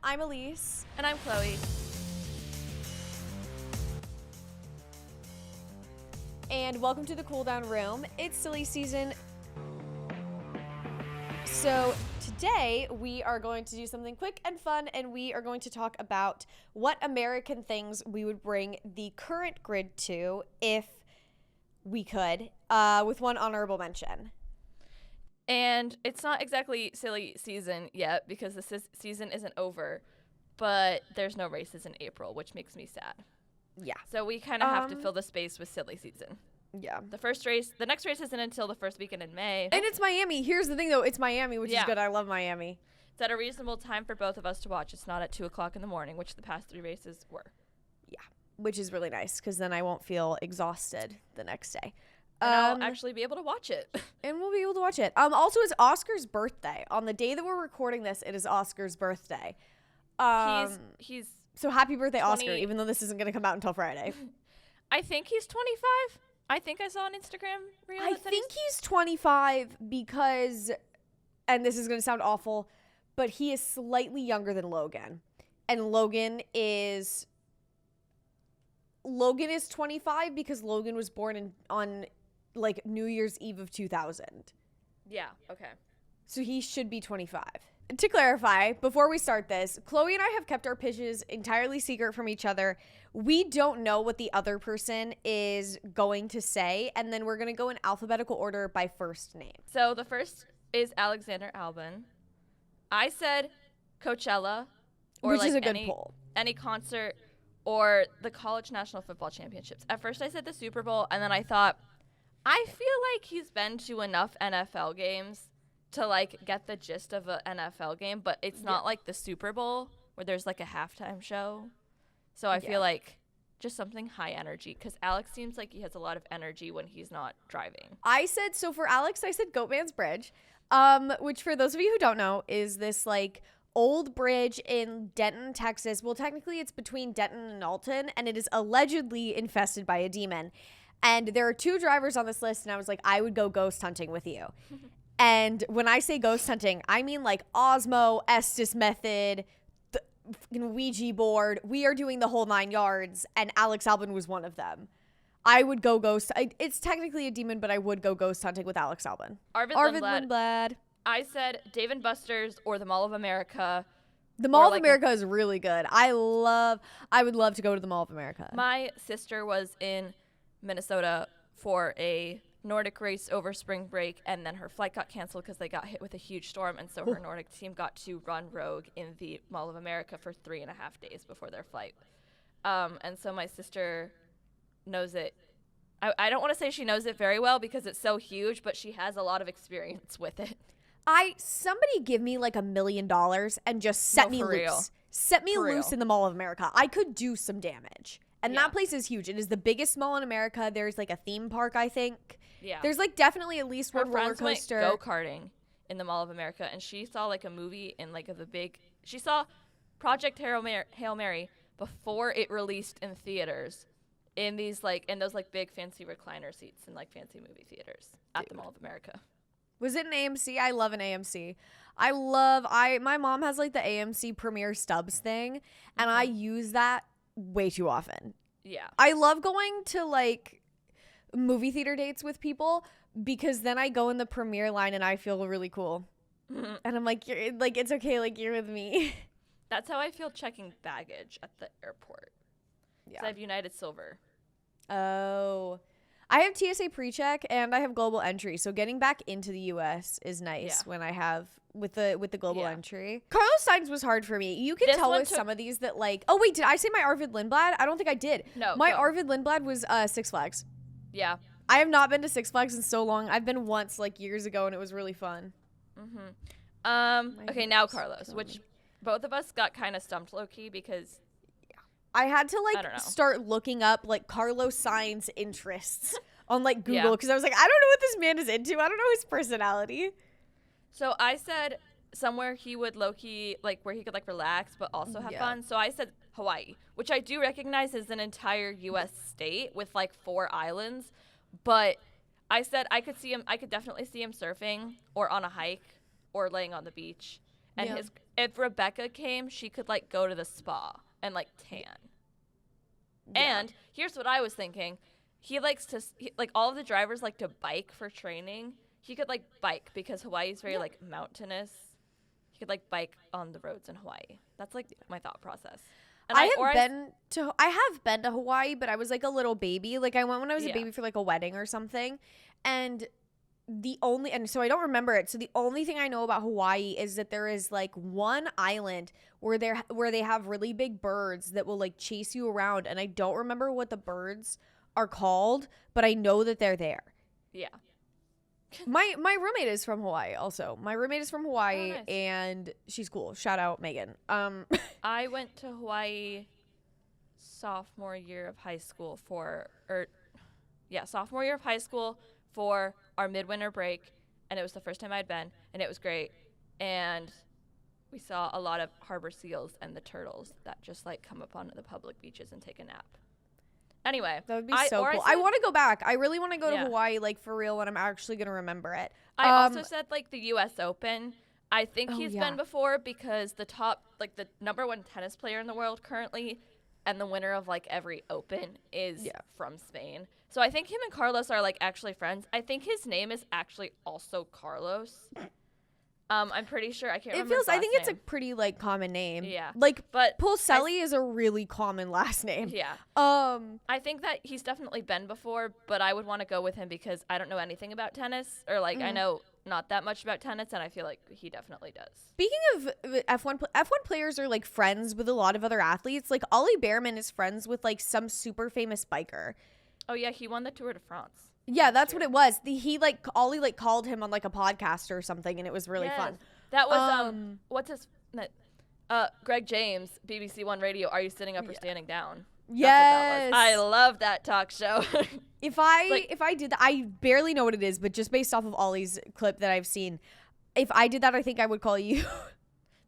I'm Elise. And I'm Chloe. And welcome to the Cool Down Room. It's silly season. So today we are going to do something quick and fun, and we are going to talk about what American things we would bring the current grid to if we could, with one honorable mention. And it's not exactly silly season yet because the season isn't over, but there's no races in April, which makes me sad. Yeah. So we kind of have to fill the space with silly season. Yeah. The next race isn't until the first weekend in May. And it's Miami. Here's the thing, though. It's Miami, which is Yeah. good. I love Miami. It's at a reasonable time for both of us to watch. It's not at 2 o'clock in the morning, which the past 3 races were. Yeah. Which is really nice because then I won't feel exhausted the next day. And I'll actually be able to watch it. And we'll be able to watch it. Also, it's Oscar's birthday. On the day that we're recording this, it is Oscar's birthday. He's So happy birthday, 20 Oscar, even though this isn't going to come out until Friday. I think he's 25. I think I saw an Instagram reel. I think he's 25 because, and this is going to sound awful, but he is slightly younger than Logan. And Logan is 25 because Logan was born on like New Year's Eve of 2000. Yeah, okay. So he should be 25. To clarify, before we start this, Chloe and I have kept our pitches entirely secret from each other. We don't know what the other person is going to say, and then we're going to go in alphabetical order by first name. So the first is Alexander Albon. I said Coachella, or Which like is a good poll. Any concert, or the College National Football Championships. At first I said the Super Bowl, and then I thought, I feel like he's been to enough NFL games to like get the gist of an NFL game, but it's not like the Super Bowl where there's like a halftime show. So I feel like just something high energy, because Alex seems like he has a lot of energy when he's not driving. So for Alex, I said Goatman's Bridge, which for those of you who don't know is this like old bridge in Denton, Texas. Well, technically it's between Denton and Alton, and it is allegedly infested by a demon. And there are 2 drivers on this list, and I was like, I would go ghost hunting with you. And when I say ghost hunting, I mean like Osmo, Estes Method, the fucking Ouija board. We are doing the whole 9 yards, and Alex Albon was one of them. I would go it's technically a demon, but I would go ghost hunting with Alex Albon. Arvid Lindblad. I said Dave & Buster's or the Mall of America. The Mall of America is really good. I would love to go to the Mall of America. My sister was in Minnesota for a Nordic race over spring break, and then her flight got canceled because they got hit with a huge storm, and so her Nordic team got to run rogue in the Mall of America for 3.5 days before their flight. And so my sister knows it. I don't want to say she knows it very well because it's so huge, but she has a lot of experience with it. Somebody give me like $1 million and just set me loose. Real. Set me For loose real. in the Mall of America. I could do some damage. And Yeah. that place is huge. It is the biggest mall in America. There's like a theme park, I think. Yeah. There's like definitely at least Her one roller friends went coaster. go-karting in the Mall of America, and she saw like a movie in like she saw Project Hail Mary before it released in theaters in those big fancy recliner seats in like fancy movie theaters at the Mall of America. Was it an AMC? I love an AMC. My mom has like the AMC Premiere Stubs thing, and I use that way too often. Yeah. I love going to like movie theater dates with people because then I go in the premiere line and I feel really cool. And I'm like, you're like, it's okay, like you're with me. That's how I feel checking baggage at the airport. Yeah. 'Cause I have United Silver. Oh. I have TSA pre-check and I have global entry, so getting back into the US is nice when I have with the global entry. Carlos Sainz was hard for me. You can tell with some of these that like, oh wait, did I say my Arvid Lindblad? I don't think I did. No. My go. Arvid Lindblad was Six Flags. Yeah. I have not been to Six Flags in so long. I've been once like years ago and it was really fun. Okay, now Carlos, which both of us got kind of stumped low-key because I had to I like don't know. start looking up like Carlos Sainz interests on like Google because I was like, I don't know what this man is into. I don't know his personality. So I said somewhere he would low-key, like where he could like relax but also have fun. So I said Hawaii, which I do recognize as an entire U.S. state with like 4 islands. But I said I could definitely see him surfing or on a hike or laying on the beach. And Yeah. if Rebecca came, she could like go to the spa and like tan. Yeah. And here's what I was thinking. He likes to, like, all of the drivers like to bike for training. He could, like, bike because Hawaii is very, like, mountainous. He could, like, bike on the roads in Hawaii. That's, like, my thought process. And I have been to Hawaii, but I was like a little baby. Like I went when I was a Yeah. baby for like a wedding or something. And so I don't remember it. So the only thing I know about Hawaii is that there is like one island where they have really big birds that will like chase you around, and I don't remember what the birds are called, but I know that they're there. Yeah. My roommate is from Hawaii also. My roommate is from Hawaii, Oh, nice. and she's cool. Shout out Megan. I went to Hawaii sophomore year of high school for our midwinter break, and it was the first time I'd been, and it was great. And we saw a lot of harbor seals and the turtles that just like come up onto the public beaches and take a nap. Anyway, That would be so cool. I want to go back. I really want to go to Hawaii, like for real, and I'm actually gonna remember it. I also said like the U.S. Open. I think he's been before because the number one tennis player in the world currently, and the winner of like every Open is from Spain. So I think him and Carlos are like actually friends. I think his name is actually also Carlos. I'm pretty sure. I can't remember his last I think name. it's a pretty like common name. Yeah. Like, But Pulselli is a really common last name. Yeah. I think that he's definitely been before, but I would want to go with him because I don't know anything about tennis, or like I know not that much about tennis, and I feel like he definitely does. Speaking of F1 players are like friends with a lot of other athletes. Like Ollie Behrman is friends with like some super famous biker. Oh yeah, he won the Tour de France. Yeah, that's what it was. Ollie like called him on like a podcast or something, and it was really fun. That was what's his Greg James, BBC One Radio. Are you sitting up or standing down? Yes, I love that talk show. If I did that, I barely know what it is, but just based off of Ollie's clip that I've seen, if I did that, I think I would call you.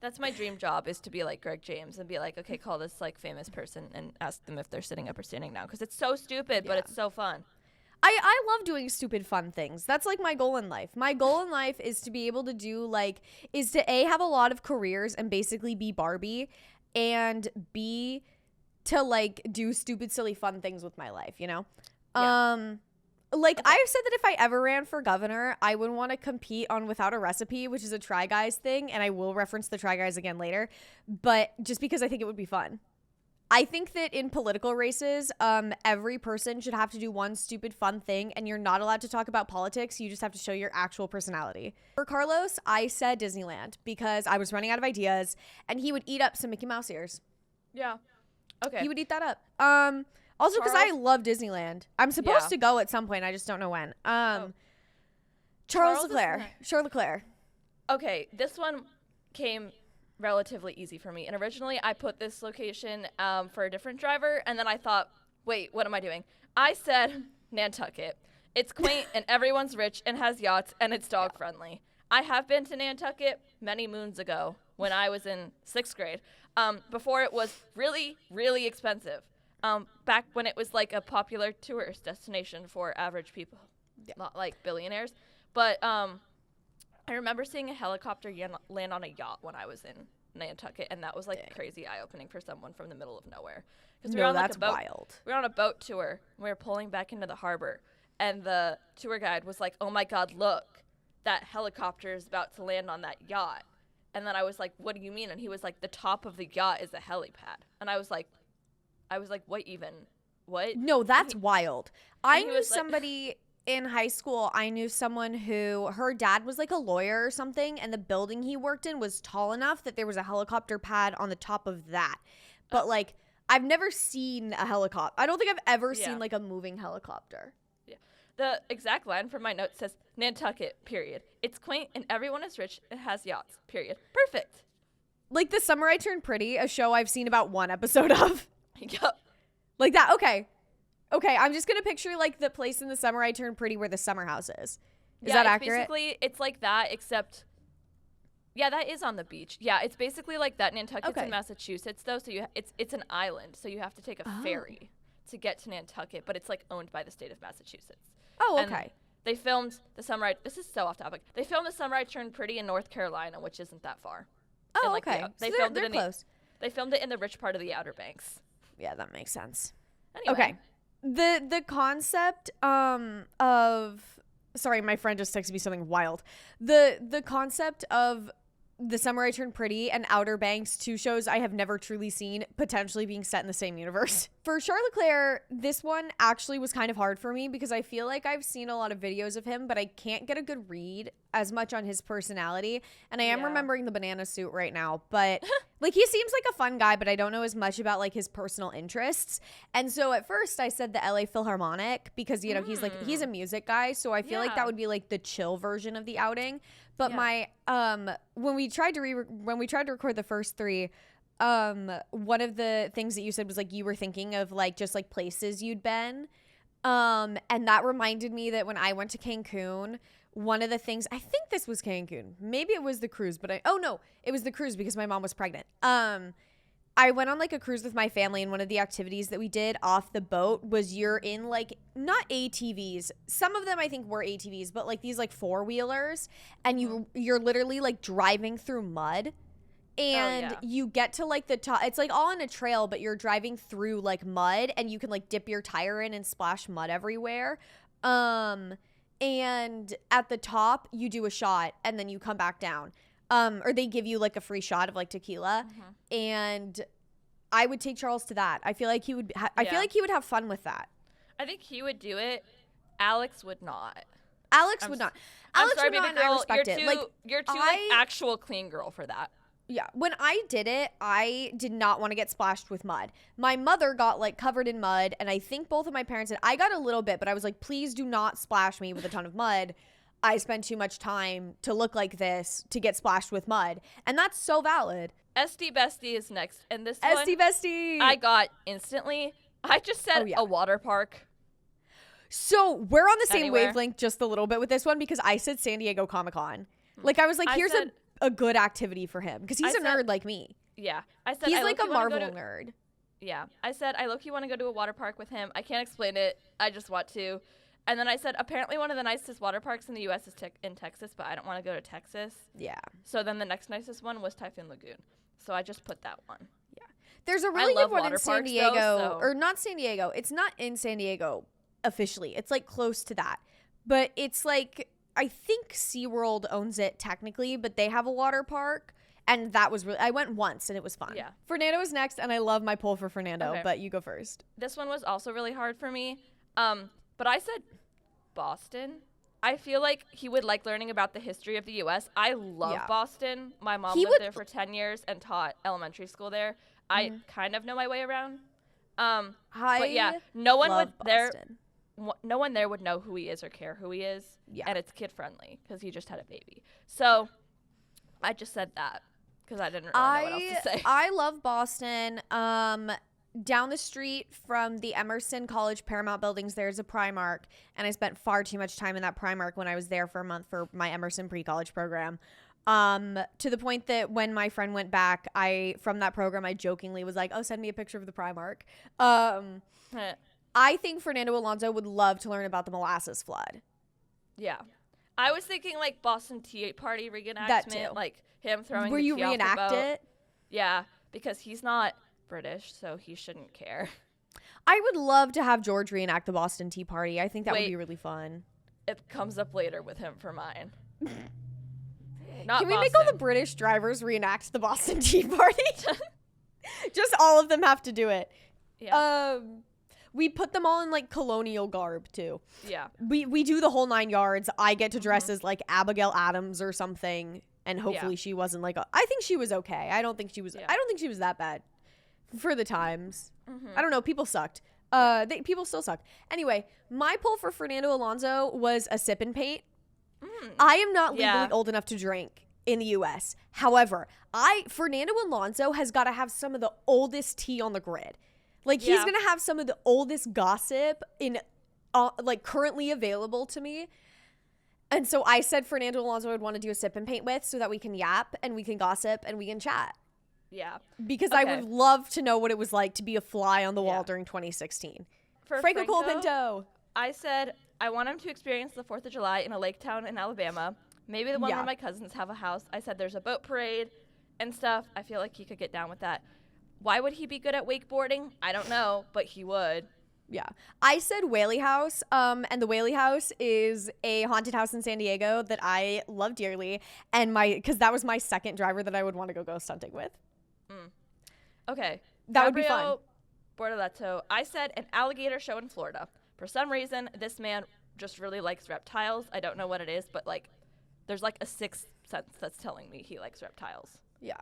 That's my dream job, is to be like Greg James and be like, okay, call this like famous person and ask them if they're sitting up or standing down, because it's so stupid, but it's so fun. I love doing stupid fun things. That's like my goal in life. My goal in life is to be able to have a lot of careers and basically be Barbie, and B, to like do stupid, silly, fun things with my life, you know? Yeah. I've said that if I ever ran for governor, I would want to compete on Without a Recipe, which is a Try Guys thing, and I will reference the Try Guys again later, but just because I think it would be fun. I think that in political races, every person should have to do one stupid fun thing, and you're not allowed to talk about politics. You just have to show your actual personality. For Carlos, I said Disneyland because I was running out of ideas, and he would eat up some Mickey Mouse ears. Yeah. Okay. He would eat that up. Also because I love Disneyland. I'm supposed to go at some point. I just don't know when. Charles Leclerc. Okay, this one came relatively easy for me. And originally I put this location for a different driver, and then I thought, wait, what am I doing? I said Nantucket. It's quaint and everyone's rich and has yachts and it's dog friendly. I have been to Nantucket many moons ago when I was in 6th grade, before it was really, really expensive. Back when it was like a popular tourist destination for average people, not like billionaires. But I remember seeing a helicopter land on a yacht when I was in Nantucket, and that was like crazy eye-opening for someone from the middle of nowhere. Because we were on like a boat. Wild. We were on a boat tour. And we were pulling back into the harbor, and the tour guide was like, "Oh my God, look, that helicopter is about to land on that yacht." And then I was like, "What do you mean?" And he was like, "The top of the yacht is a helipad." And I was like, "What even? What?" No, that's wild. I knew was somebody in high school. I knew someone who, her dad was like a lawyer or something, and the building he worked in was tall enough that there was a helicopter pad on the top of that. But like, I've never seen a helicopter. I don't think I've ever seen like a moving helicopter. Yeah. The exact line from my note says, "Nantucket, period. It's quaint and everyone is rich and has yachts, period." Perfect. Like The Summer I Turned Pretty, a show I've seen about one episode of. Yup. Like that. Okay, I'm just gonna picture like the place in The Summer I Turned Pretty where the summer house is. Is that accurate? Basically, it's like that, except, that is on the beach. Yeah, it's basically like that. Nantucket's in Massachusetts, though, so it's an island, so you have to take a ferry to get to Nantucket, but it's like owned by the state of Massachusetts. Oh, And okay. they filmed The Summer this is so off topic. They filmed The Summer I Turned Pretty in North Carolina, which isn't that far. Oh, in, like, okay. they So filmed it they're in close. they filmed it in the rich part of the Outer Banks. Yeah, that makes sense. Anyway. Okay. The concept of sorry, my friend just texted me something wild. The concept of The Summer I Turned Pretty and Outer Banks, two shows I have never truly seen, potentially being set in the same universe. For Charles Leclerc, this one actually was kind of hard for me because I feel like I've seen a lot of videos of him, but I can't get a good read as much on his personality. And I am remembering the banana suit right now, but like he seems like a fun guy, but I don't know as much about like his personal interests. And so at first I said the LA Philharmonic because, you know, he's a music guy. So I feel like that would be like the chill version of the outing. But my when we tried to record the first three, one of the things that you said was like you were thinking of like just like places you'd been, and that reminded me that when I went to Cancun, one of the things, I think this was Cancun, maybe it was the cruise, but it was the cruise because my mom was pregnant. I went on like a cruise with my family, and one of the activities that we did off the boat was you're in like not ATVs. Some of them I think were ATVs, but like these like four-wheelers, and you're literally like driving through mud. And you get to like the top. It's like all on a trail, but you're driving through like mud, and you can like dip your tire in and splash mud everywhere. And at the top you do a shot and then you come back down. Or they give you like a free shot of like tequila, and I would take Charles to that. I feel like he would. I feel like he would have fun with that. I think he would do it. Alex would not. Alex would not. Alex sorry, would not, baby and I girl, respect it. Like you're too like actual clean girl for that. Yeah, when I did it, I did not want to get splashed with mud. My mother got like covered in mud, and I think both of my parents did. I got a little bit, but I was like, please do not splash me with a ton of mud. I spend too much time to look like this to get splashed with mud. And that's so valid. SD Bestie is next. And this SD Bestie. I got instantly. I just said a water park. So we're on the same wavelength just a little bit with this one because I said San Diego Comic-Con. Like I was like, here's a good activity for him because he's a nerd like me. Yeah. I said he's like a Marvel nerd. Yeah. I said, I low-key want to go to a water park with him. I can't explain it. I just want to. And then I said, apparently one of the nicest water parks in the U.S. is in Texas, but I don't want to go to Texas. Yeah. So then the next nicest one was Typhoon Lagoon. So I just put that one. Yeah. There's a really good one in San Diego. Or not San Diego. It's not in San Diego officially. It's like close to that. But it's like, I think SeaWorld owns it technically, but they have a water park. And that was really, I went once and it was fun. Yeah. Fernando is next, and I love my poll for Fernando, but you go first. This one was also really hard for me. But I said Boston. I feel like he would like learning about the history of the U.S. I love Boston. My mom lived there for 10 years and taught elementary school there. I kind of know my way around. But yeah, no one would there. No one there would know who he is or care who he is. Yeah. And it's kid friendly because he just had a baby. So I just said that because I didn't really know what else to say. I love Boston. Down the street from the Emerson College Paramount buildings, there's a Primark, and I spent far too much time in that Primark when I was there for a month for my Emerson pre-college program. To the point that when my friend went back, from that program, I jokingly was like, oh, send me a picture of the Primark. I think Fernando Alonso would love to learn about the molasses flood. Yeah. I was thinking like Boston Tea Party reenactment, that too. Like him throwing Where the you tea off the reenact boat. it? Yeah, because he's not British, so he shouldn't care. I would love to have George reenact the Boston Tea Party. I think that would be really fun. It comes up later with him for mine. Can we make all the British drivers reenact the Boston Tea Party? Just all of them have to do it. Yeah. We put them all in like colonial garb too. Yeah. We do the whole 9 yards. I get to dress as like Abigail Adams or something, and hopefully she wasn't like I think she was okay. I don't think she was that bad for the times. I don't know, people sucked. People still suck. Anyway, my poll for Fernando Alonso was a sip and paint. I am not legally old enough to drink in the US. However, Fernando Alonso has got to have some of the oldest tea on the grid. Like he's going to have some of the oldest gossip in like currently available to me. And so I said Fernando Alonso would want to do a sip and paint with so that we can yap and we can gossip and we can chat. Yeah. Because I would love to know what it was like to be a fly on the wall during 2016. For Franco Colapinto. I said I want him to experience the 4th of July in a lake town in Alabama. Maybe the one where my cousins have a house. I said there's a boat parade and stuff, I feel like he could get down with that. Why would he be good at wakeboarding? I don't know, but he would. Yeah. I said Whaley House, and the Whaley House is a haunted house in San Diego that I love dearly, and because that was my second driver that I would want to go ghost hunting with. Okay. That would be fun. Bortoleto. I said an alligator show in Florida. For some reason, this man just really likes reptiles. I don't know what it is, but like, there's like a sixth sense that's telling me he likes reptiles. Yeah.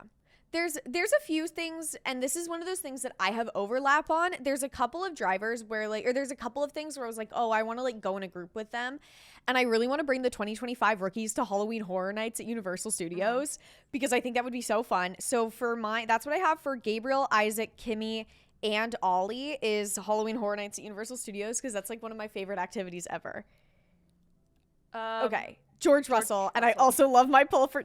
There's a few things, and this is one of those things that I have overlap on. There's a couple of drivers where like, or there's a couple of things where I was like, oh, I want to like go in a group with them. And I really want to bring the 2025 rookies to Halloween Horror Nights at Universal Studios because I think that would be so fun. So that's what I have for Gabriel, Isaac, Kimmy, and Ollie is Halloween Horror Nights at Universal Studios because that's like one of my favorite activities ever. Okay. George Russell, and I also love my pull for.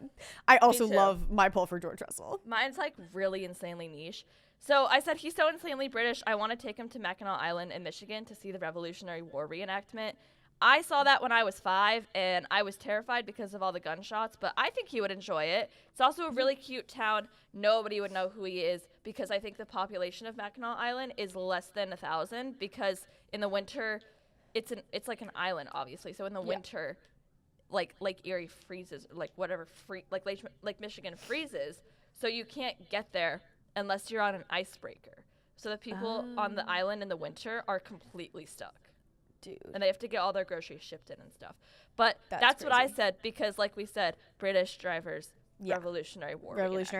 I also love my pull for George Russell. Mine's like really insanely niche. So I said he's so insanely British. I want to take him to Mackinac Island in Michigan to see the Revolutionary War reenactment. I saw that when I was 5, and I was terrified because of all the gunshots. But I think he would enjoy it. It's also a really cute town. Nobody would know who he is because I think the population of Mackinac Island is less than 1,000 because in the winter, it's like an island obviously. So in the winter. Like Lake Erie freezes, like whatever Lake Michigan freezes, so you can't get there unless you're on an icebreaker. So the people on the island in the winter are completely stuck. Dude. And they have to get all their groceries shipped in and stuff. But that's what I said because, like we said, British drivers. Yeah. Revolutionary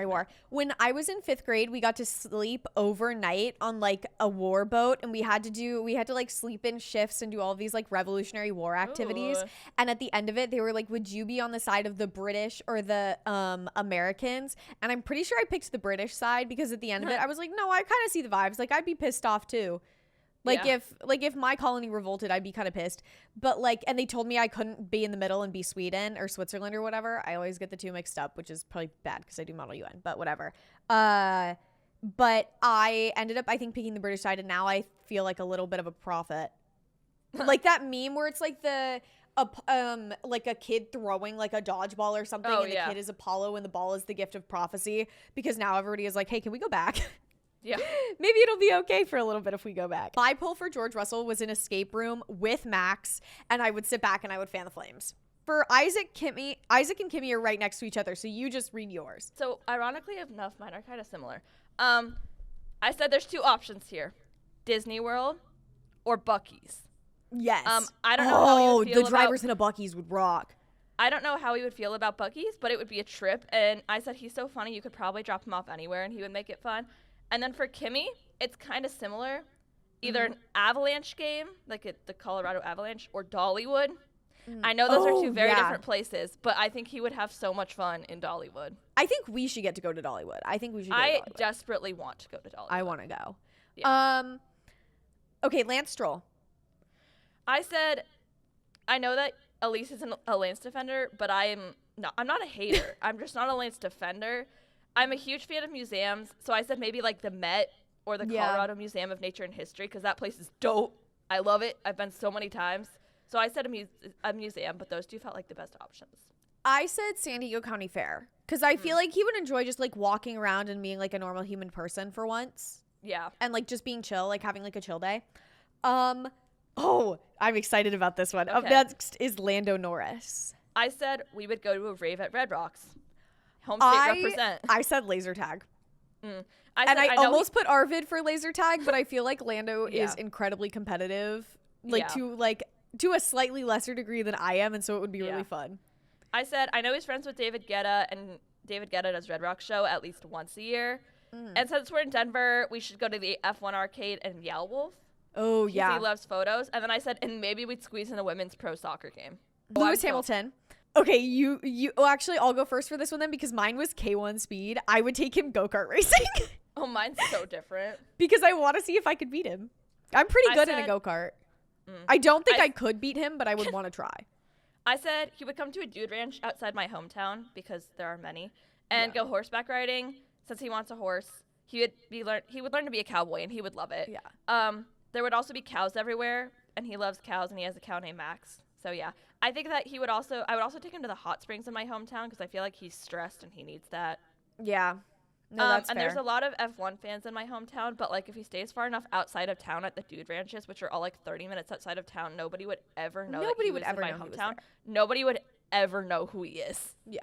War. When I was in 5th grade, we got to sleep overnight on like a war boat, and we had to like sleep in shifts and do all of these like Revolutionary War activities. Ooh. And at the end of it, they were like, would you be on the side of the British or the Americans? And I'm pretty sure I picked the British side because at the end of it, I was like, no, I kind of see the vibes. Like I'd be pissed off too. Like if my colony revolted, I'd be kind of pissed. But like, and they told me I couldn't be in the middle and be Sweden or Switzerland or whatever. I always get the two mixed up, which is probably bad because I do Model UN, but whatever. But I ended up, I think, picking the British side, and now I feel like a little bit of a prophet. Like that meme where it's like like a kid throwing like a dodgeball or something, and the kid is Apollo and the ball is the gift of prophecy, because now everybody is like, hey, can we go back? Yeah. Maybe it'll be okay for a little bit if we go back. My pull for George Russell was an escape room with Max, and I would sit back and I would fan the flames. For Isaac and Kimmy are right next to each other, so you just read yours. So ironically enough, mine are kind of similar. I said there's 2 options here: Disney World or Buc-ee's. Yes. I don't know how he would feel the drivers in a Buc-ee's would rock. I don't know how he would feel about Buc-ee's, but it would be a trip. And I said he's so funny, you could probably drop him off anywhere and he would make it fun. And then for Kimmy, it's kind of similar. Either an Avalanche game, like the Colorado Avalanche, or Dollywood. I know those are 2 very different places, but I think he would have so much fun in Dollywood. I think we should get to go to Dollywood. I desperately want to go to Dollywood. I want to go. Yeah. Okay, Lance Stroll. I said, I know that Elise isn't a Lance defender, but I'm not a hater. I'm just not a Lance defender. I'm a huge fan of museums, so I said maybe like the Met or the Colorado Museum of Nature and History, because that place is dope. I love it. I've been so many times. So I said a museum, but those 2 felt like the best options. I said San Diego County Fair, because I feel like he would enjoy just like walking around and being like a normal human person for once. Yeah. And like just being chill, like having like a chill day. Oh, I'm excited about this one. Okay. Next is Lando Norris. I said we would go to a rave at Red Rocks. Home state represent. I said laser tag. I almost put Arvid for laser tag, but I feel like Lando is incredibly competitive, to a slightly lesser degree than I am, and so it would be really fun. I said I know he's friends with David Guetta, and David Guetta does Red Rock show at least once a year. And since we're in Denver, we should go to the F1 arcade and Yowl Wolf. Oh, yeah. He loves photos. And then I said, and maybe we'd squeeze in a women's pro soccer game. Lewis Hamilton. Okay, you. Actually, I'll go first for this one then, because mine was K1 Speed. I would take him go-kart racing. Oh, mine's so different. Because I want to see if I could beat him. I'm pretty good in a go-kart. I don't think I could beat him, but I would want to try. I said he would come to a dude ranch outside my hometown, because there are many, and go horseback riding. Since he wants a horse, he would learn to be a cowboy, and he would love it. Yeah. There would also be cows everywhere, and he loves cows, and he has a cow named Max. So yeah, I think that I would also take him to the hot springs in my hometown, because I feel like he's stressed and he needs that. Yeah. No, that's and fair. there's a lot of F1 fans in my hometown, but like if he stays far enough outside of town at the Dude Ranches, which are all like 30 minutes outside of town, nobody would ever know that Nobody he would was ever in my know he was hometown. there. Nobody would ever know who he is. Yeah.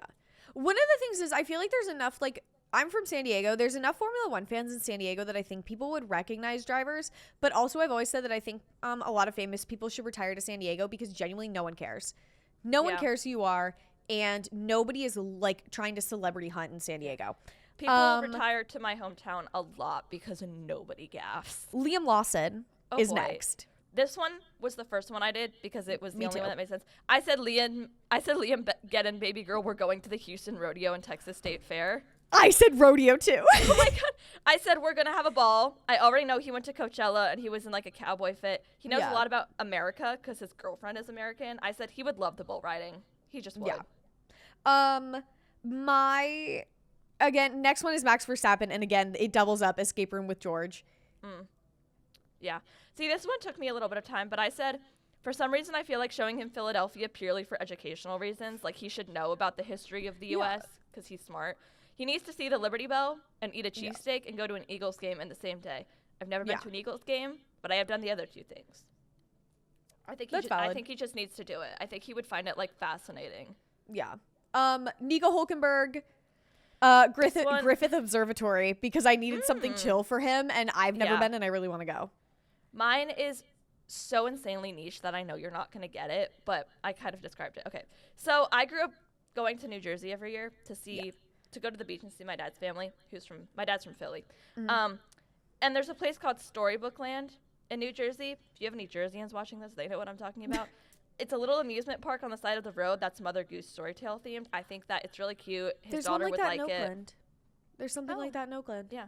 One of the things is I feel like there's enough, like, I'm from San Diego. There's enough Formula One fans in San Diego that I think people would recognize drivers. But also, I've always said that I think a lot of famous people should retire to San Diego because genuinely no one cares. No one Yeah. cares who you are, and nobody is like trying to celebrity hunt in San Diego. People retire to my hometown a lot because nobody gaffs. Liam Lawson Oh, is boy. next. This one was the first one I did because it was the Me only too. one that made sense. I said Liam Gedden, baby girl, we're going to the Houston Rodeo and Texas State Fair. I said rodeo too. Oh my god! I said we're gonna have a ball. I already know he went to Coachella and he was in like a cowboy fit. He knows Yeah. a lot about America because his girlfriend is American. I said he would love the bull riding. He just would. Yeah. My again, next one is Max Verstappen, and again, it doubles up Escape Room with George. Yeah. See, this one took me a little bit of time, but I said for some reason I feel like showing him Philadelphia purely for educational reasons. Like he should know about the history of the Yeah. U.S. because he's smart. He needs to see the Liberty Bell and eat a Yeah. cheesesteak and go to an Eagles game in the same day. I've never been Yeah. to an Eagles game, but I have done the other two things. I think That's I valid. think he just needs to do it. I think he would find it like fascinating. Yeah. Nico Hulkenberg, Griffith one- Griffith Observatory, because I needed something chill for him, and I've never Yeah. been, and I really want to go. Mine is so insanely niche that I know you're not going to get it, but I kind of described it. Okay. So I grew up going to New Jersey every year to see, to go to the beach and see my dad's family, my dad's from Philly. And there's a place called Storybook Land in New Jersey. If you have any Jerseyans watching this, they know what I'm talking about. It's a little amusement park on the side of the road that's Mother Goose Storytale themed. I think that it's really cute. His There's daughter one like would that in like it. Oakland. There's something Oh. like that in Oakland. Yeah.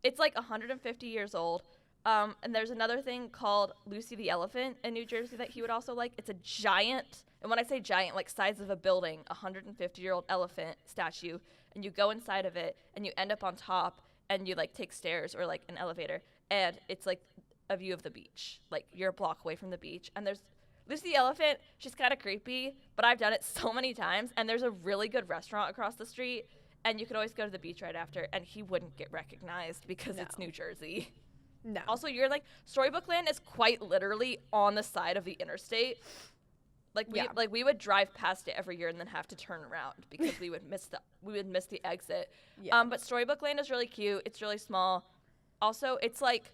It's like 150 years old. And there's another thing called Lucy the Elephant in New Jersey that he would also like. It's a giant, and when I say giant, like size of a building, 150-year-old elephant statue. And you go inside of it, and you end up on top, and you like take stairs or like an elevator. And it's like a view of the beach. Like you're a block away from the beach. And there's Lucy the Elephant. She's kind of creepy, but I've done it so many times. And there's a really good restaurant across the street. And you could always go to the beach right after, and he wouldn't get recognized because it's No. New Jersey. No. Also, you're like Storybook Land is quite literally on the side of the interstate. Like we would drive past it every year and then have to turn around because we would miss the exit. Yeah. But Storybook Land is really cute. It's really small. Also, it's like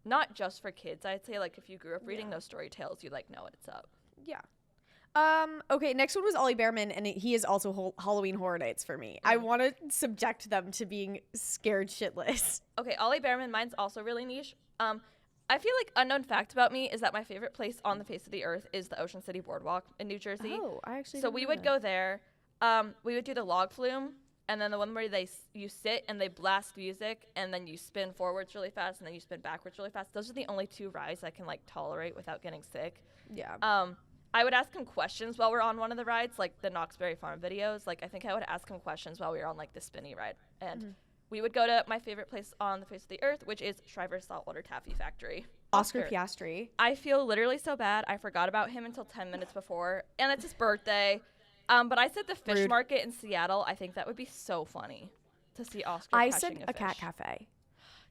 not just for kids. I'd say like if you grew up reading those story tales, you like know what's up. Yeah. Okay, next one was Ollie Behrman, and he is also Halloween Horror Nights for me. I want to subject them to being scared shitless. Okay, Ollie Behrman, mine's also really niche. I feel like unknown fact about me is that my favorite place on the face of the earth is the Ocean City Boardwalk in New Jersey. Oh, I actually So didn't we know would that. go there. We would do the log flume, and then the one where you sit and they blast music, and then you spin forwards really fast, and then you spin backwards really fast. Those are the only two rides I can like tolerate without getting sick. Yeah. I would ask him questions while we're on one of the rides, like the Knoxberry Farm videos. Like I think I would ask him questions while we were on like the spinny ride, and we would go to my favorite place on the face of the earth, which is Shriver's Saltwater Taffy Factory. Oscar Piastri. I feel literally so bad. I forgot about him until 10 minutes before, and it's his birthday. But I said the fish Rude. market in Seattle. I think that would be so funny to see Oscar. I catching said a cat fish. cafe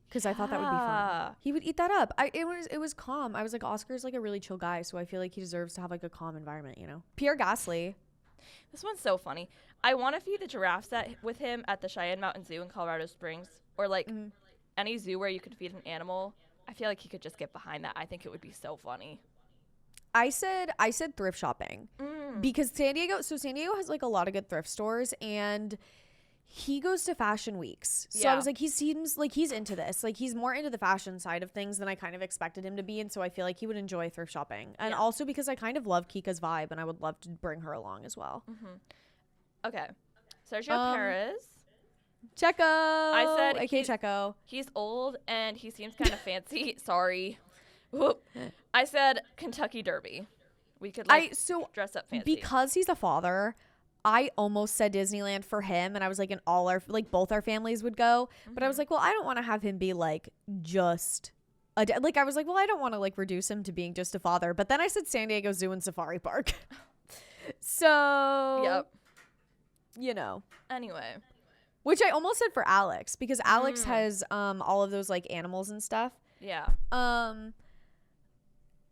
because I thought that would be fun. Yeah. He would eat that up. It was calm. I was like, Oscar's like a really chill guy, so I feel like he deserves to have like a calm environment, you know. Pierre Gasly. This one's so funny. I want to feed the giraffes with him at the Cheyenne Mountain Zoo in Colorado Springs, or like any zoo where you could feed an animal. I feel like he could just get behind that. I think it would be so funny. I said thrift shopping because San Diego has like a lot of good thrift stores, and he goes to fashion weeks. So I Yeah. was like, he seems like he's into this. Like he's more into the fashion side of things than I kind of expected him to be, and so I feel like he would enjoy thrift shopping. And Yeah. also because I kind of love Kika's vibe, and I would love to bring her along as well. Okay. Sergio Perez. Checo. I said okay, Checo. He's old and he seems kind of fancy. Sorry. Whoop. I said Kentucky Derby. We could like dress up fancy. Because he's a father, I almost said Disneyland for him, and I was like, in all our both our families would go, but I was like, well, I don't want to have him be like just like I was like, well, I don't want to like reduce him to being just a father, but then I said San Diego Zoo and Safari Park. So Yep. you know, Anyway, Which I almost said for Alex, because Alex has all of those like animals and stuff. Yeah.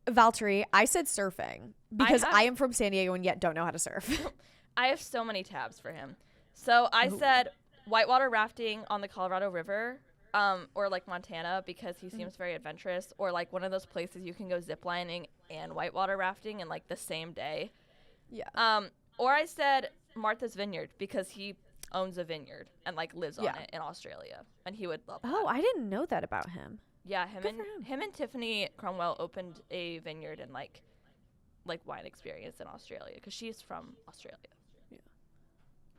Valtteri, I said surfing because I am from San Diego and yet don't know how to surf. I have so many tabs for him. So I said whitewater rafting on the Colorado River, or like Montana, because he seems very adventurous, or like one of those places you can go ziplining and whitewater rafting in like the same day. Yeah. Or I said Martha's Vineyard because he owns a vineyard and like lives on it in Australia, and he would love that. Oh, I didn't know that about him. Yeah, Good for him. him and Tiffany Cromwell opened a vineyard and like wine experience in Australia because she's from Australia.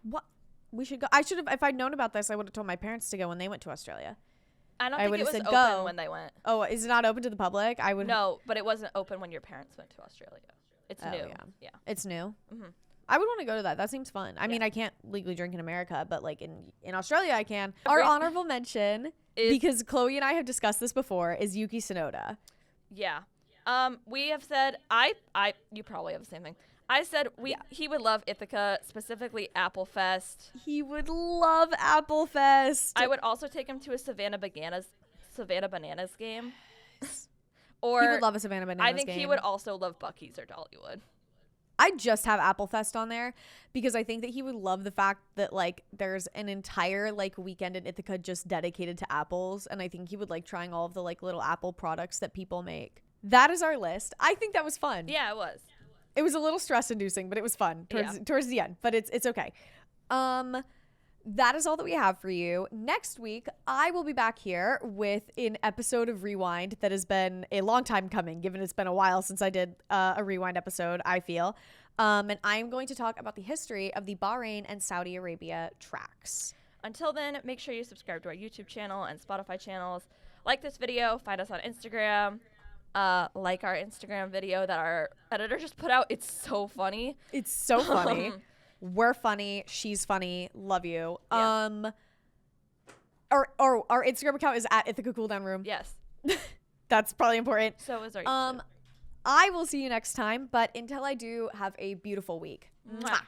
What? We should go. I should have, if I'd known about this, I would have told my parents to go when they went to Australia. I don't I think would've it was said open go. when they went. Oh, is it not open to the public? I would. No, but it wasn't open when your parents went to Australia. It's Oh, new. yeah. Yeah. It's new. Mhm. I would want to go to that. That seems fun. I mean, Yeah. I can't legally drink in America, but like in Australia, I can. Our Every- honorable mention, Is- because Chloe and I have discussed this before, is Yuki Tsunoda. Yeah. We have said you probably have the same thing. I said he would love Ithaca, specifically Apple Fest. He would love Apple Fest. I would also take him to a Savannah Bananas game. Or He would love a Savannah Bananas I think game. he would also love Buc-ee's or Dollywood. I just have Apple Fest on there because I think that he would love the fact that like there's an entire like weekend in Ithaca just dedicated to apples, and I think he would like trying all of the like little Apple products that people make. That is our list. I think that was fun. Yeah, it was. It was a little stress inducing, but it was fun towards the end, but it's okay. That is all that we have for you. Next week, I will be back here with an episode of Rewind that has been a long time coming, given it's been a while since I did a Rewind episode, I feel. And I'm going to talk about the history of the Bahrain and Saudi Arabia tracks. Until then, make sure you subscribe to our YouTube channel and Spotify channels. Like this video, find us on Instagram. Like our Instagram video that our editor just put out. It's so funny. It's so funny. We're funny. She's funny. Love you. Yeah. Our Instagram account is at Ithaca Cooldown Room. Yes. That's probably important. So is our YouTube. I will see you next time, but until I do, have a beautiful week. Mwah.